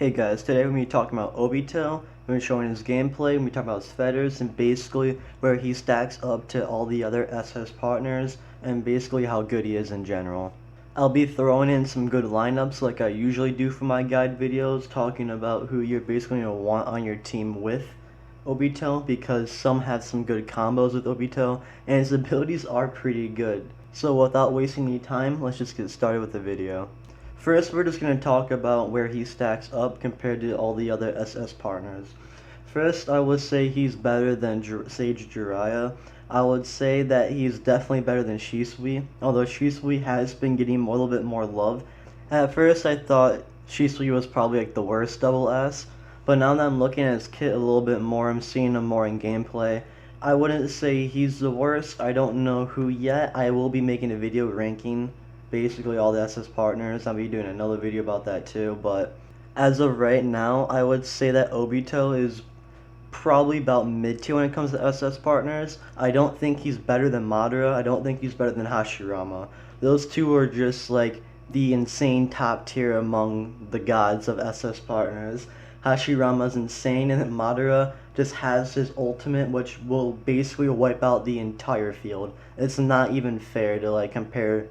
Hey guys, today we're going to be talking about Obito. We're going to be showing his gameplay, we're going to be talking about his feathers, and basically where he stacks up to all the other SS partners, and basically how good he is in general. I'll be throwing in some good lineups like I usually do for my guide videos, talking about who you're basically going to want on your team with Obito, because some have some good combos with Obito, and his abilities are pretty good. So without wasting any time, let's just get started with the video. First, we're just going to talk about where he stacks up compared to all the other SS partners. First, I would say he's better than Sage Jiraiya. I would say that he's definitely better than Shisui, although Shisui has been getting a little bit more love. At first, I thought Shisui was probably like the worst double S, but now that I'm looking at his kit a little bit more, I'm seeing him more in gameplay. I wouldn't say he's the worst. I don't know who yet. I will be making a video ranking basically all the SS partners. I'll be doing another video about that too, but as of right now, I would say that Obito is probably about mid-tier when it comes to SS partners. I don't think he's better than Madara. I don't think he's better than Hashirama. Those two are just like the insane top tier among the gods of SS partners. Hashirama's insane, and then Madara just has his ultimate, which will basically wipe out the entire field. It's not even fair to like compare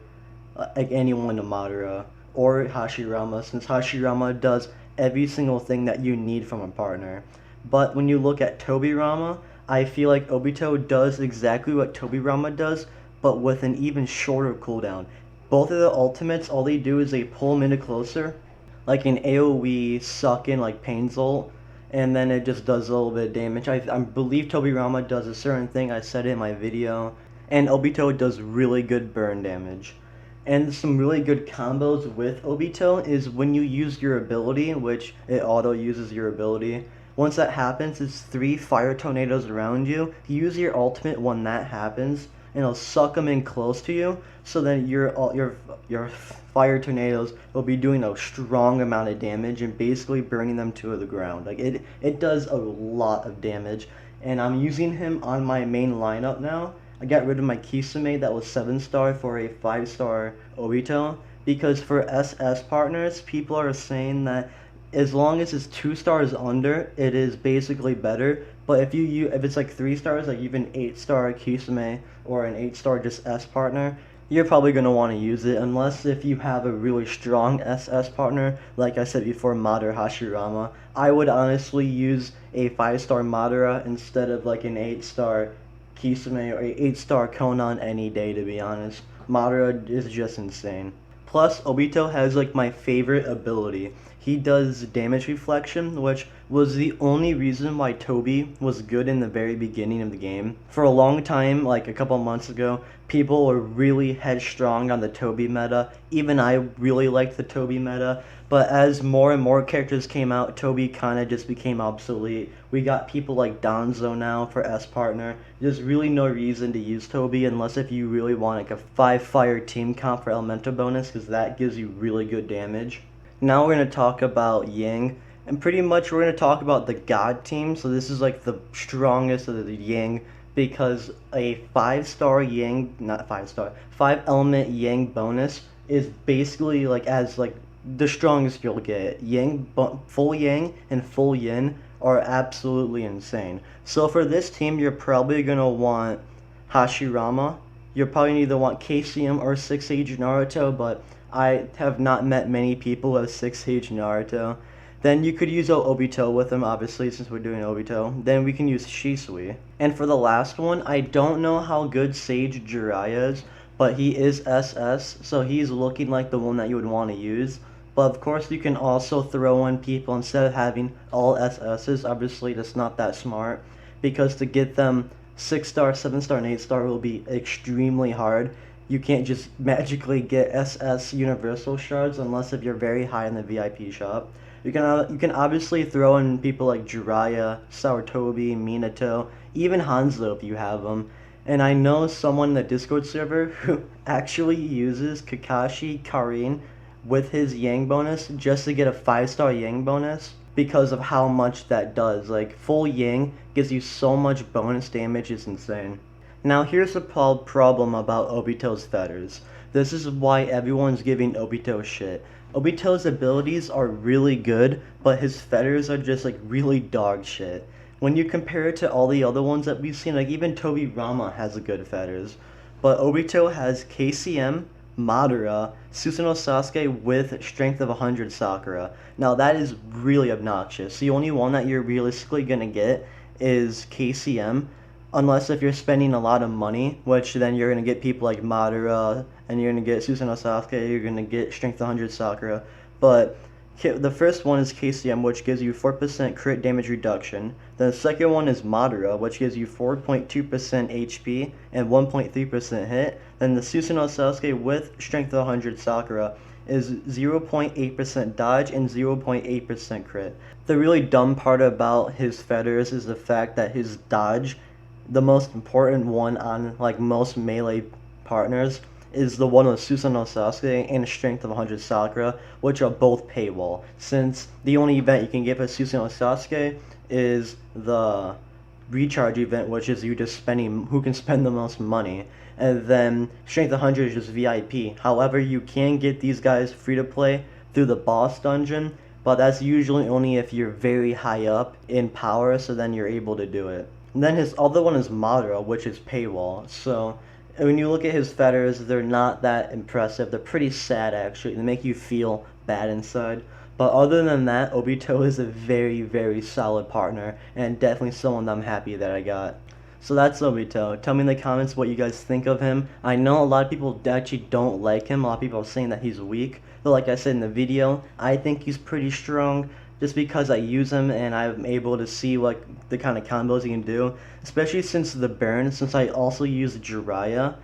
like anyone to Madara or Hashirama, since Hashirama does every single thing that you need from a partner. But when you look at Tobirama, I feel like Obito does exactly what Tobirama does, but with an even shorter cooldown. Both of the ultimates, all they do is they pull him into closer, like an AoE suck in like Pain's ult, and then it just does a little bit of damage. I believe Tobirama does a certain thing, I said it in my video, and Obito does really good burn damage. And some really good combos with Obito is when you use your ability, which it auto uses your ability. Once that happens, it's 3 fire tornadoes around you. You use your ultimate when that happens, and it'll suck them in close to you. So then your fire tornadoes will be doing a strong amount of damage and basically burning them to the ground. Like it does a lot of damage. And I'm using him on my main lineup now. I got rid of my Kisame that was 7-star for a 5-star Obito, because for SS partners, people are saying that as long as it's 2 stars under, it is basically better. But if it's like 3 stars, like even 8-star Kisame or an 8-star just S partner, you're probably going to want to use it, unless if you have a really strong SS partner, like I said before, Madara Hashirama. I would honestly use a 5-star Madara instead of like an 8-star Kisame or 8-star Konan any day, to be honest. Madara is just insane. Plus, Obito has like my favorite ability. He does damage reflection, which was the only reason why Tobi was good in the very beginning of the game. For a long time, like a couple months ago, people were really headstrong on the Tobi meta. Even I really liked the Tobi meta. But as more and more characters came out, Tobi kind of just became obsolete. We got people like Danzo now for S partner. There's really no reason to use Tobi unless if you really want like a 5-fire team comp for elemental bonus, because that gives you really good damage. Now we're going to talk about Yang, and pretty much we're going to talk about the God team. So this is like the strongest of the Yang, because a 5-star Yang, not 5-star, 5-element Yang bonus is basically like as like the strongest you'll get. Full Yang and full Yin are absolutely insane. So for this team, you're probably going to want Hashirama. You'll probably either want KCM or 6-Age Naruto, but I have not met many people who have 6-Age Naruto. Then you could use Obito with him, obviously, since we're doing Obito. Then we can use Shisui. And for the last one, I don't know how good Sage Jiraiya is, but he is SS, so he's looking like the one that you would want to use. But of course, you can also throw in people instead of having all SS's. Obviously, that's not that smart, because to get them 6-star, 7-star, and 8-star will be extremely hard. You can't just magically get SS Universal Shards unless if you're very high in the VIP shop. You can obviously throw in people like Jiraiya, Sarutobi, Minato, even Hanzo if you have them. And I know someone in the Discord server who actually uses Kakashi Karin with his Yang bonus just to get a 5-star Yang bonus, because of how much that does. Like, full Yang gives you so much bonus damage, it's insane. Now here's the problem about Obito's feathers. This is why everyone's giving Obito shit. Obito's abilities are really good, but his feathers are just like really dog shit. When you compare it to all the other ones that we've seen, like even Tobirama has good feathers. But Obito has KCM, Madara, Susanoo Sasuke with strength of 100 Sakura. Now that is really obnoxious. The only one that you're realistically gonna get is KCM, unless if you're spending a lot of money, which then you're gonna get people like Madara, and you're gonna get Susanoo Sasuke, you're gonna get Strength 100 Sakura. But the first one is KCM, which gives you 4% crit damage reduction. Then the second one is Madara, which gives you 4.2% HP and 1.3% hit. Then the Susanoo Sasuke with Strength 100 Sakura is 0.8% dodge and 0.8% crit. The really dumb part about his feathers is the fact that his dodge, the most important one on like most melee partners, is the one with Susanoo Sasuke and Strength of 100 Sakura, which are both paywall, since the only event you can get for Susanoo Sasuke is the recharge event, which is you just spending who can spend the most money, and then Strength 100 is just VIP. However, you can get these guys free to play through the boss dungeon, but that's usually only if you're very high up in power, so then you're able to do it. And then his other one is Madara, which is paywall. So when you look at his feathers, they're not that impressive. They're pretty sad, actually. They make you feel bad inside. But other than that, Obito is a very, very solid partner, and definitely someone I'm happy that I got. So that's Obito. Tell me in the comments what you guys think of him. I know a lot of people actually don't like him. A lot of people are saying that he's weak. But like I said in the video, I think he's pretty strong, just because I use him and I'm able to see what the kind of combos he can do. Especially since the burn, since I also use Jiraiya,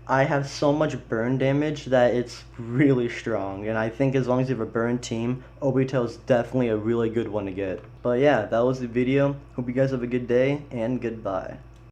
I have so much burn damage that it's really strong. And I think as long as you have a burn team, Obito is definitely a really good one to get. But yeah, that was the video. Hope you guys have a good day, and goodbye.